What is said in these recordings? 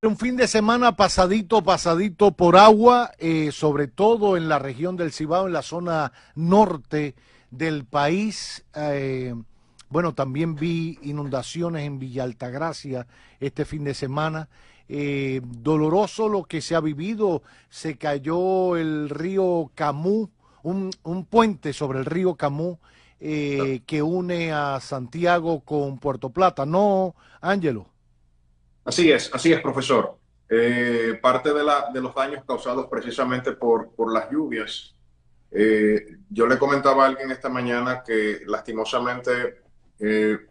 Un fin de semana pasadito por agua, sobre todo en la región del Cibao, en la zona norte del país. Bueno, también vi inundaciones en Villa Altagracia este fin de semana. Doloroso lo que se ha vivido. Se cayó el río Camú, un puente sobre el río Camú que une a Santiago con Puerto Plata. ¿No, Ángelo? Así es, profesor. Parte de los daños causados precisamente por las lluvias. Yo le comentaba a alguien esta mañana que lastimosamente,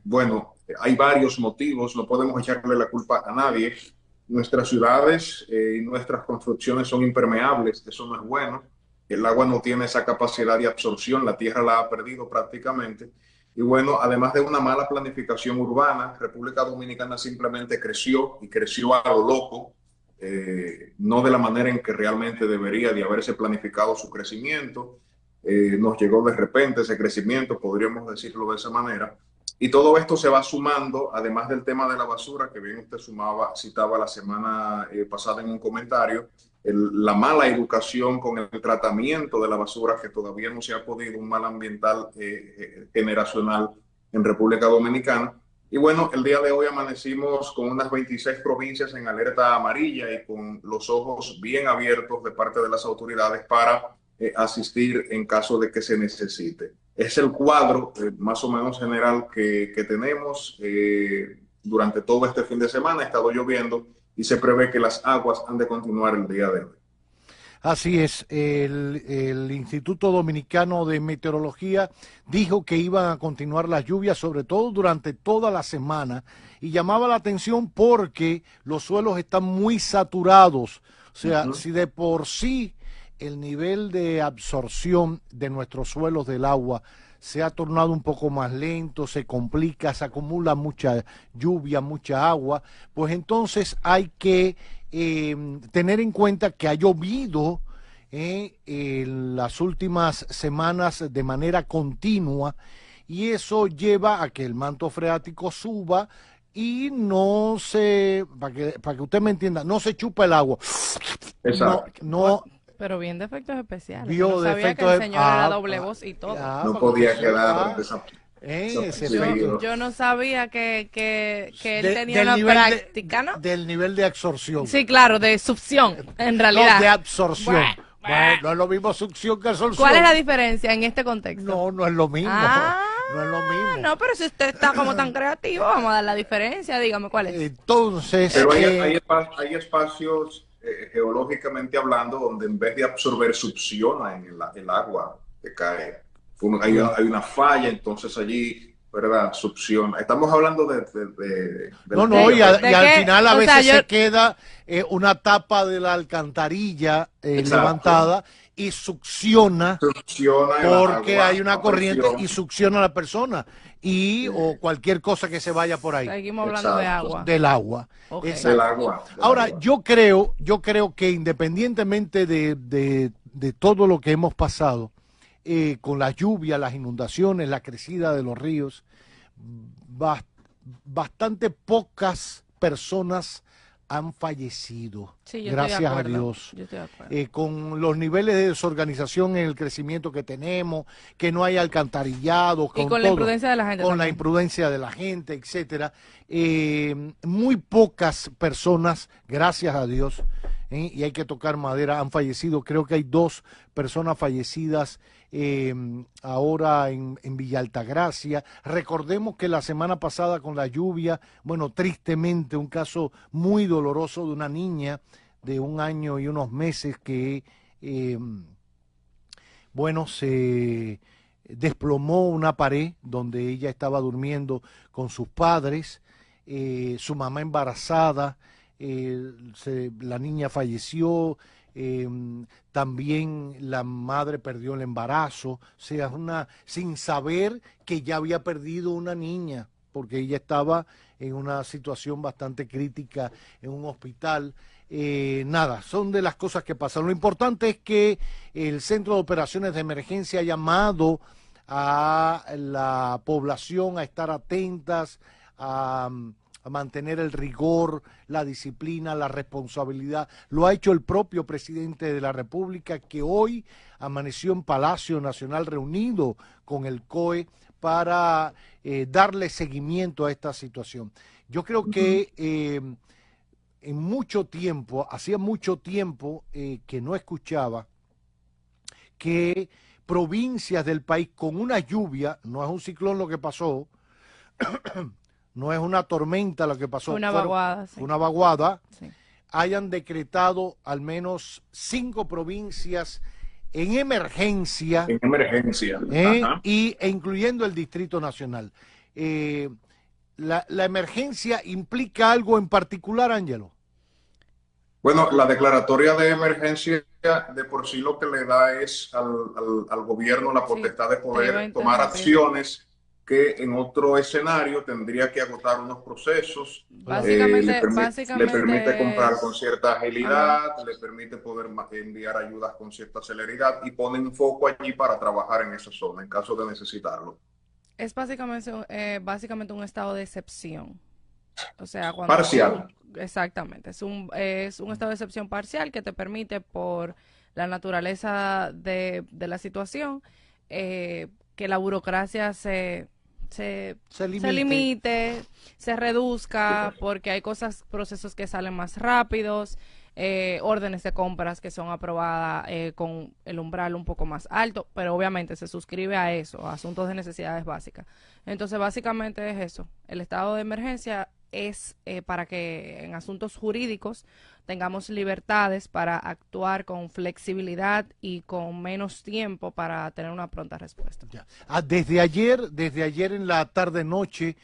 bueno, hay varios motivos, no podemos echarle la culpa a nadie. Nuestras ciudades y nuestras construcciones son impermeables, eso no es bueno. El agua no tiene esa capacidad de absorción, la tierra la ha perdido prácticamente. Y bueno, además de una mala planificación urbana, República Dominicana simplemente creció y creció a lo loco, no de la manera en que realmente debería de haberse planificado su crecimiento. Nos llegó de repente ese crecimiento, podríamos decirlo de esa manera. Y todo esto se va sumando, además del tema de la basura, que bien usted citaba la semana pasada en un comentario, la mala educación con el tratamiento de la basura, que todavía no se ha podido, un mal ambiental generacional en República Dominicana. Y bueno, el día de hoy amanecimos con unas 26 provincias en alerta amarilla y con los ojos bien abiertos de parte de las autoridades para asistir en caso de que se necesite. Es el cuadro más o menos general que tenemos. Durante todo este fin de semana ha estado lloviendo y se prevé que las aguas han de continuar el día de hoy. Así es, el Instituto Dominicano de Meteorología dijo que iban a continuar las lluvias, sobre todo durante toda la semana, y llamaba la atención porque los suelos están muy saturados. O sea, si de por sí el nivel de absorción de nuestros suelos del agua se ha tornado un poco más lento, se complica, se acumula mucha lluvia, mucha agua, pues entonces hay que tener en cuenta que ha llovido en las últimas semanas de manera continua y eso lleva a que el manto freático suba y no se, para que usted me entienda, no se chupa el agua. No, Exacto. no. Pero bien de efectos especiales. Yo no Vio de sabía que efecto el de... señor era doble voz y todo. No para que usted podía quedar sepa, ese Yo, efecto yo no sabía que él tenía del una nivel práctica, ¿no? del nivel de absorción. Sí, claro, de succión, en No, realidad. de absorción. Bueno, Bueno, no es lo mismo succión que absorción. ¿cuál es la diferencia en este contexto? No, no es lo mismo. Ah, No es lo mismo. no, pero si usted está como tan creativo, vamos a dar la diferencia, dígame cuál es. Entonces, Pero hay espacios geológicamente hablando donde en vez de absorber succiona en el agua que cae. Hay una falla, entonces allí, ¿verdad? Succiona. Estamos hablando de no, la no, lluvia, y ¿De al qué? final a O sea, veces yo... se queda una tapa de la alcantarilla exacto. levantada y succiona Succiona el porque agua hay una a corriente presión. y succiona a la persona y o cualquier cosa que se vaya por ahí Seguimos hablando de Exacto. agua. del agua. Ok. Del Exacto. agua. Del Ahora, agua. yo creo que independientemente de todo lo que hemos pasado, con la lluvia, las inundaciones, la crecida de los ríos, bas- bastante pocas personas han fallecido, Sí, yo estoy de gracias a acuerdo. Dios. Yo estoy de acuerdo. Con los niveles de desorganización en el crecimiento que tenemos, que no hay alcantarillado, Y con con la todo, imprudencia de la gente con la también. imprudencia de la gente, etcétera. Muy pocas personas, gracias a Dios, y hay que tocar madera, han fallecido. Creo que hay 2 personas fallecidas ahora en Villa Altagracia. Recordemos que la semana pasada con la lluvia, bueno, tristemente, un caso muy doloroso de una niña de 1 año y unos meses que, bueno, se desplomó una pared donde ella estaba durmiendo con sus padres, su mamá embarazada, la niña falleció, eh, también la madre perdió el embarazo, o sea, sin saber que ya había perdido una niña, porque ella estaba en una situación bastante crítica en un hospital. Nada, son de las cosas que pasan. Lo importante es que el Centro de Operaciones de Emergencia ha llamado a la población a estar atentas, a mantener el rigor, la disciplina, la responsabilidad. Lo ha hecho el propio presidente de la República, que hoy amaneció en Palacio Nacional reunido con el COE para darle seguimiento a esta situación. Yo creo que en mucho tiempo, hacía mucho tiempo que no escuchaba que provincias del país con una lluvia, no es un ciclón lo que pasó, no es una tormenta lo que pasó, una vaguada, sí. Una vaguada, Sí. hayan decretado al menos 5 provincias en emergencia, En emergencia. e incluyendo el Distrito Nacional. La emergencia implica algo en particular, Ángelo. Bueno, la declaratoria de emergencia de por sí lo que le da es al gobierno la potestad de poder tomar acciones que en otro escenario tendría que agotar unos procesos. Básicamente, le permite comprar con cierta agilidad, le permite poder enviar ayudas con cierta celeridad y pone un foco allí para trabajar en esa zona en caso de necesitarlo. Es básicamente un estado de excepción. O sea, cuando parcial. Exactamente, es un estado de excepción parcial que te permite, por la naturaleza de la situación, que la burocracia se limite, se reduzca, porque hay procesos que salen más rápidos, órdenes de compras que son aprobadas con el umbral un poco más alto, pero obviamente se suscribe a eso, a asuntos de necesidades básicas. Entonces, básicamente es eso. El estado de emergencia es para que en asuntos jurídicos tengamos libertades para actuar con flexibilidad y con menos tiempo para tener una pronta respuesta. Ya. Desde ayer en la tarde-noche,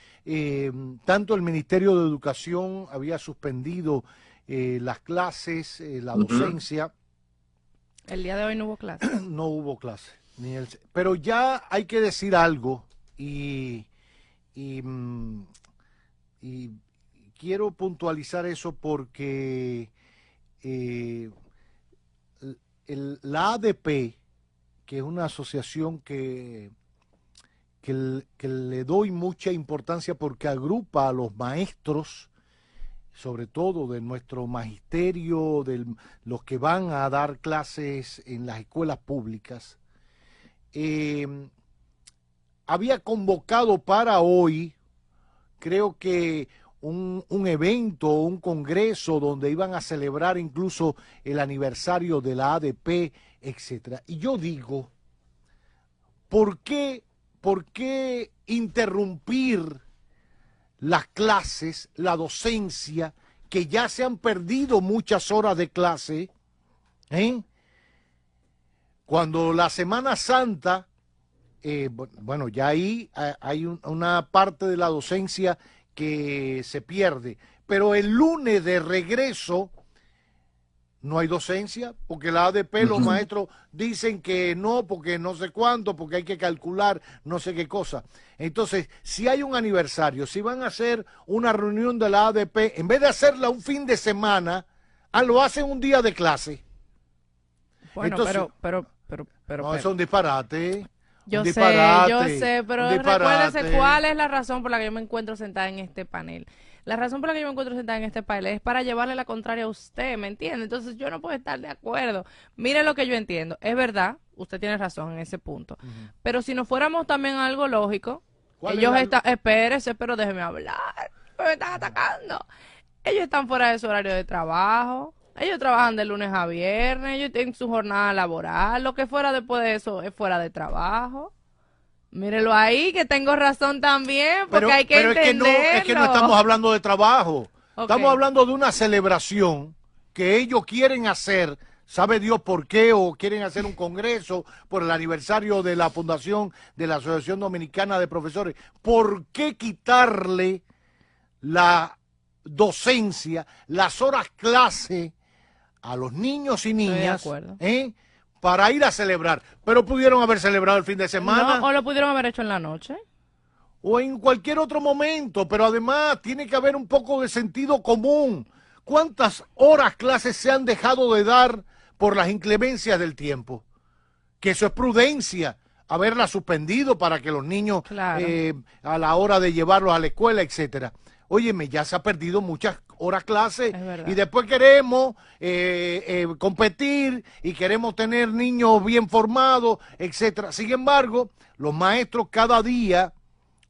tanto el Ministerio de Educación había suspendido las clases, la docencia. El día de hoy no hubo clase. No hubo clase. Pero ya hay que decir algo y quiero puntualizar eso porque la ADP, que es una asociación que le doy mucha importancia porque agrupa a los maestros, sobre todo de nuestro magisterio, de los que van a dar clases en las escuelas públicas, había convocado para hoy, creo que un evento, un congreso donde iban a celebrar incluso el aniversario de la ADP, etcétera. Y yo digo, ¿por qué interrumpir las clases, la docencia, que ya se han perdido muchas horas de clase, cuando la Semana Santa, bueno, ya ahí hay una parte de la docencia que se pierde, pero el lunes de regreso no hay docencia, porque la ADP, los maestros dicen que no, porque no sé cuánto, porque hay que calcular no sé qué cosa. Entonces, si hay un aniversario, si van a hacer una reunión de la ADP, en vez de hacerla un fin de semana, lo hacen un día de clase. Bueno, entonces, pero no, es un disparate. Yo sé, pero recuérdese cuál es la razón por la que yo me encuentro sentada en este panel. La razón por la que yo me encuentro sentada en este panel es para llevarle la contraria a usted, ¿me entiende? Entonces yo no puedo estar de acuerdo. Mire lo que yo entiendo. Es verdad, usted tiene razón en ese punto. Pero si nos fuéramos también a algo lógico, ellos están, espérese, pero déjeme hablar, me están atacando. Ellos están fuera de su horario de trabajo. Ellos trabajan de lunes a viernes, ellos tienen su jornada laboral, lo que fuera después de eso es fuera de trabajo. Mírelo ahí, que tengo razón también, porque hay que entenderlo. Es que no estamos hablando de trabajo, estamos hablando de una celebración que ellos quieren hacer, sabe Dios por qué, o quieren hacer un congreso por el aniversario de la fundación de la Asociación Dominicana de Profesores. ¿Por qué quitarle la docencia, las horas clase a los niños y niñas para ir a celebrar? Pero pudieron haber celebrado el fin de semana. No, o lo pudieron haber hecho en la noche. O en cualquier otro momento, pero además tiene que haber un poco de sentido común. ¿Cuántas horas clases se han dejado de dar por las inclemencias del tiempo? Que eso es prudencia, haberla suspendido para que los niños, a la hora de llevarlos a la escuela, etcétera. óyeme, ya se ha perdido muchas horas clase y después queremos competir y queremos tener niños bien formados, etcétera. Sin embargo, los maestros cada día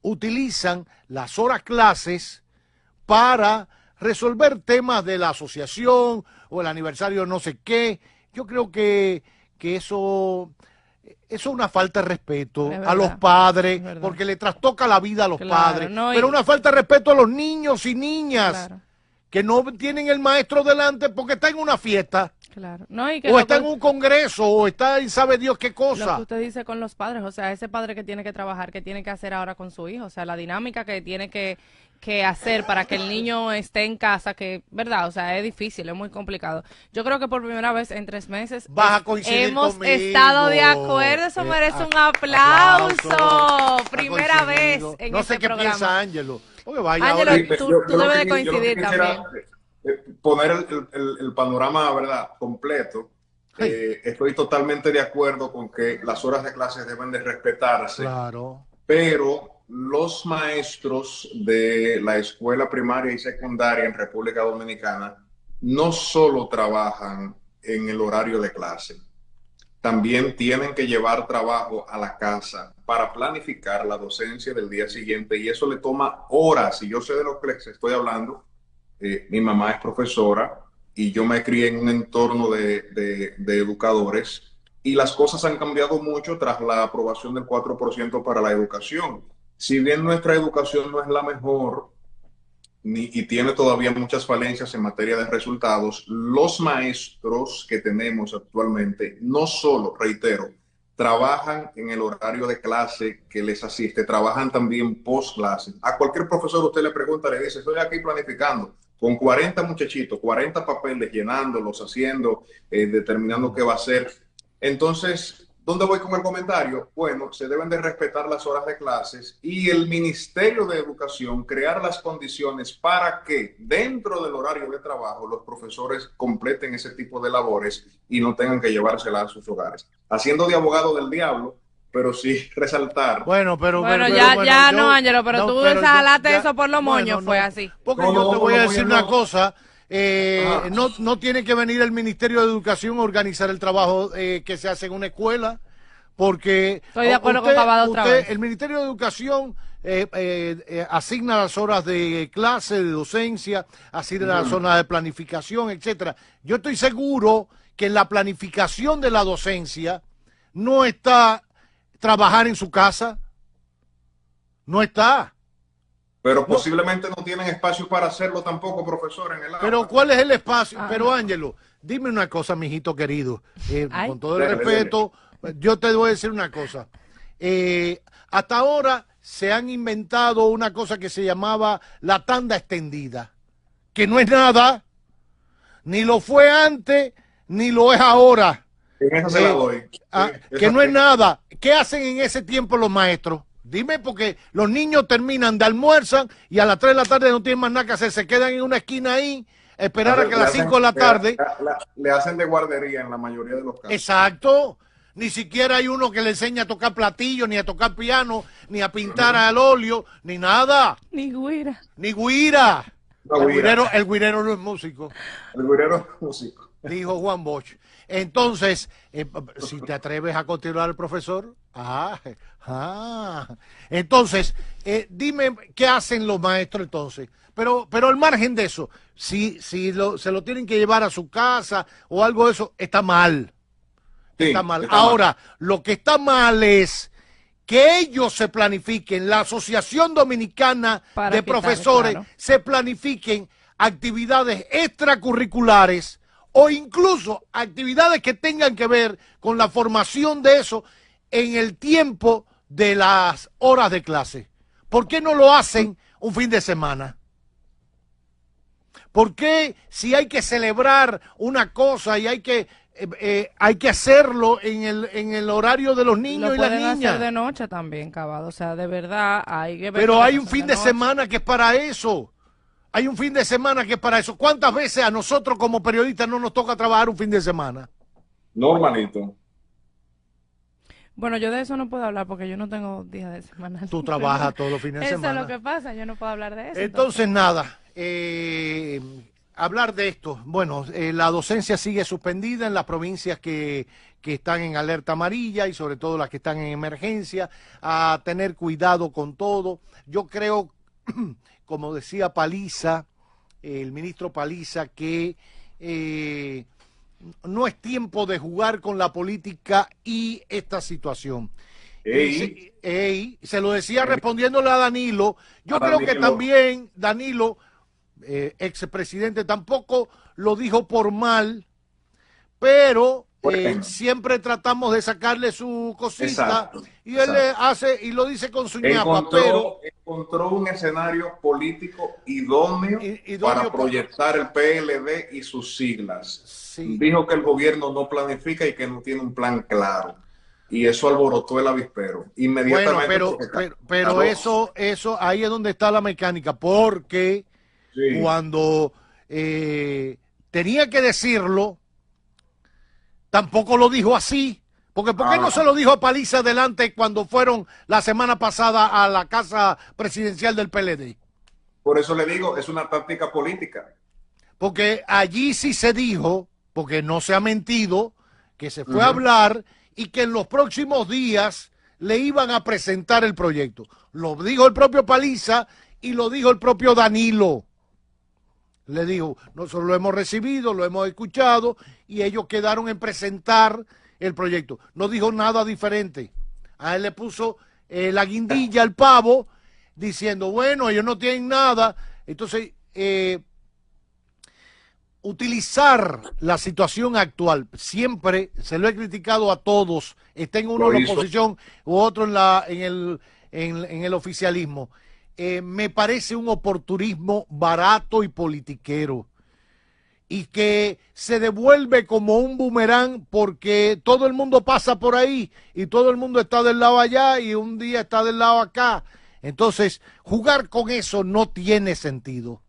utilizan las horas clases para resolver temas de la asociación o el aniversario de no sé qué. Yo creo que eso es una falta de respeto a los padres, porque le trastoca la vida a los padres, no, pero una falta de respeto a los niños y niñas que no tienen el maestro delante porque está en una fiesta. No, o está en un congreso, o está en sabe Dios qué cosa. Lo que usted dice con los padres, o sea, ese padre que tiene que trabajar, que tiene que hacer ahora con su hijo, o sea, la dinámica que tiene que hacer para que el niño esté en casa, que, verdad, o sea, es difícil, es muy complicado. Yo creo que por primera vez en 3 meses hemos estado de acuerdo, eso merece un aplauso. Primera vez en no sé este qué programa. Piensa Ángelo. Ángelo, tú debes de coincidir también. Poner el panorama, ¿verdad?, completo. Estoy totalmente de acuerdo con que las horas de clases deben de respetarse. Claro. Pero los maestros de la escuela primaria y secundaria en República Dominicana no solo trabajan en el horario de clase, también tienen que llevar trabajo a la casa para planificar la docencia del día siguiente, y eso le toma horas. Y yo sé de lo que les estoy hablando. Mi mamá es profesora y yo me crié en un entorno de educadores, y las cosas han cambiado mucho tras la aprobación del 4% para la educación. Si bien nuestra educación no es la mejor y tiene todavía muchas falencias en materia de resultados, los maestros que tenemos actualmente no solo, reitero, trabajan en el horario de clase que les asiste, trabajan también post clase. A cualquier profesor usted le pregunta, le dice, estoy aquí planificando con 40 muchachitos, 40 papeles, llenándolos, haciendo, determinando qué va a hacer. Entonces, ¿dónde voy con el comentario? Bueno, se deben de respetar las horas de clases y el Ministerio de Educación crear las condiciones para que dentro del horario de trabajo los profesores completen ese tipo de labores y no tengan que llevárselas a sus hogares. Haciendo de abogado del diablo, pero sí resaltar. Bueno, no, Ángelo, pero tú desalaste eso por los moños, fue así. Porque yo te voy a decir una cosa. No tiene que venir el Ministerio de Educación a organizar el trabajo que se hace en una escuela, porque estoy de acuerdo con Cavado otra vez. El Ministerio de Educación asigna las horas de clase, de docencia, asigna las horas de planificación, etcétera. Yo estoy seguro que en la planificación de la docencia no está trabajar en su casa, no está. Pero posiblemente no tienen espacio para hacerlo tampoco, profesor, en el aula. Pero ¿cuál es el espacio? Pero Ángelo, dime una cosa, mijito querido, con todo el respeto, yo te voy a decir una cosa. Hasta ahora se han inventado una cosa que se llamaba la tanda extendida, que no es nada, ni lo fue antes, ni lo es ahora. En eso se la doy. Que no es nada. ¿Qué hacen en ese tiempo los maestros? Dime, porque los niños terminan de almuerzan y a las 3 de la tarde no tienen más nada que hacer, se quedan en una esquina ahí, esperar a que a las 5 de la tarde... Le hacen de guardería en la mayoría de los casos. Exacto. Ni siquiera hay uno que le enseña a tocar platillo, ni a tocar piano, ni a pintar al óleo, ni nada. Ni guira. Ni guira. El guirero no es músico. El guirero es músico. Dijo Juan Bosch. Entonces, si te atreves a continuar el profesor, entonces, dime qué hacen los maestros entonces. Pero al margen de eso, si se lo tienen que llevar a su casa o algo de eso, está mal. Sí, está mal. Ahora, lo que está mal es que ellos se planifiquen, la Asociación Dominicana de Profesores se planifiquen actividades extracurriculares o incluso actividades que tengan que ver con la formación de eso en el tiempo de las horas de clase. ¿Por qué no lo hacen un fin de semana? ¿Por qué si hay que celebrar una cosa y hay que hacerlo en el horario de los niños y las niñas? Lo pueden hacer de noche también, Cavado, o sea, de verdad hay que ver. Pero hay un fin de semana que es para eso. Hay un fin de semana que es para eso. ¿Cuántas veces a nosotros como periodistas no nos toca trabajar un fin de semana? Normalito. Bueno, yo de eso no puedo hablar porque yo no tengo días de semana. Tú trabajas todos los fines de semana. Eso es lo que pasa, yo no puedo hablar de eso. Entonces nada, hablar de esto. Bueno, la docencia sigue suspendida en las provincias que están en alerta amarilla y sobre todo las que están en emergencia, a tener cuidado con todo. Yo creo, como decía Paliza, el ministro Paliza, que no es tiempo de jugar con la política y esta situación. Se lo decía respondiéndole a Danilo. Yo creo que también Danilo, expresidente, tampoco lo dijo por mal, pero siempre tratamos de sacarle su cosita. Exacto, y él le hace y lo dice con su ñapa, pero encontró un escenario político idóneo para proyectar el PLD y sus siglas. Sí. Dijo que el gobierno no planifica y que no tiene un plan claro. Y eso alborotó el avispero. Inmediatamente. Bueno, pero eso, ahí es donde está la mecánica, porque sí, cuando tenía que decirlo, tampoco lo dijo así. Porque ¿por qué no se lo dijo a Paliza adelante cuando fueron la semana pasada a la casa presidencial del PLD? Por eso le digo, es una táctica política. Porque allí sí se dijo, porque no se ha mentido, que se fue a hablar y que en los próximos días le iban a presentar el proyecto. Lo dijo el propio Paliza y lo dijo el propio Danilo. Le dijo, nosotros lo hemos recibido, lo hemos escuchado y ellos quedaron en presentar el proyecto. No dijo nada diferente. A él le puso la guindilla al pavo diciendo, bueno, ellos no tienen nada. Entonces, utilizar la situación actual, siempre se lo he criticado a todos, estén uno en la oposición u otro en el oficialismo. Me parece un oportunismo barato y politiquero y que se devuelve como un boomerang porque todo el mundo pasa por ahí y todo el mundo está del lado allá y un día está del lado acá. Entonces, jugar con eso no tiene sentido.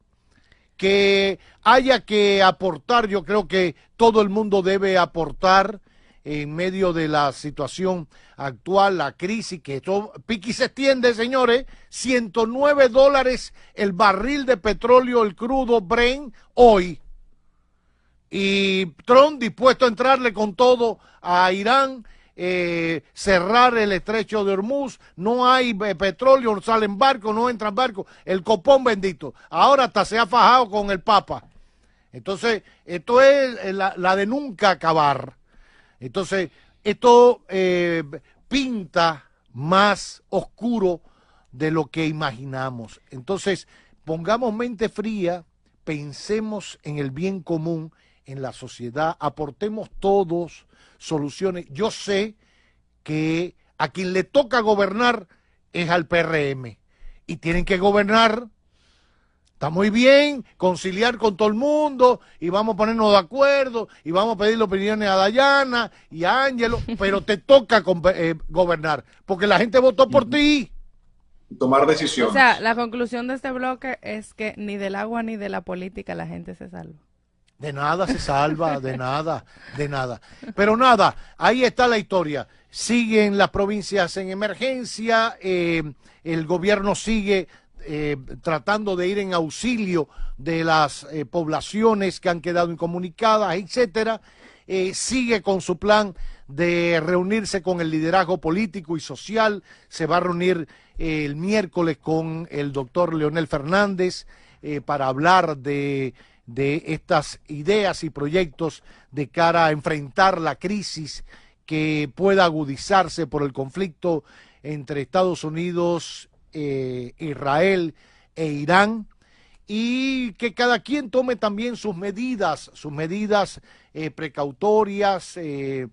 Que haya que aportar, yo creo que todo el mundo debe aportar en medio de la situación actual, la crisis, que esto piqui se extiende, señores. $109 el barril de petróleo, el crudo Brent, hoy. Y Trump dispuesto a entrarle con todo a Irán, cerrar el estrecho de Hormuz, no hay petróleo, no salen barcos, no entran barcos, el copón bendito. Ahora hasta se ha fajado con el Papa. Entonces, esto es la de nunca acabar. Entonces, esto pinta más oscuro de lo que imaginamos. Entonces, pongamos mente fría, pensemos en el bien común, en la sociedad, aportemos todos soluciones. Yo sé que a quien le toca gobernar es al PRM y tienen que gobernar. Está muy bien conciliar con todo el mundo y vamos a ponernos de acuerdo y vamos a pedirle opiniones a Dayana y a Ángelo, pero te toca gobernar porque la gente votó por ti. Tomar decisiones. O sea, la conclusión de este bloque es que ni del agua ni de la política la gente se salva. De nada se salva, de nada, de nada. Pero nada, ahí está la historia. Siguen las provincias en emergencia, el gobierno sigue tratando de ir en auxilio de las poblaciones que han quedado incomunicadas, etcétera. Sigue con su plan de reunirse con el liderazgo político y social. Se va a reunir el miércoles con el doctor Leonel Fernández para hablar de estas ideas y proyectos de cara a enfrentar la crisis que pueda agudizarse por el conflicto entre Estados Unidos, Israel e Irán, y que cada quien tome también sus medidas precautorias, de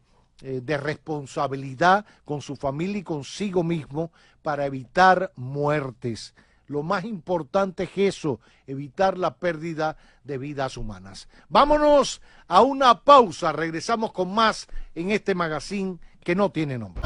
responsabilidad con su familia y consigo mismo para evitar muertes. Lo más importante es eso, evitar la pérdida de vidas humanas. Vámonos a una pausa, regresamos con más en este magazine que no tiene nombre.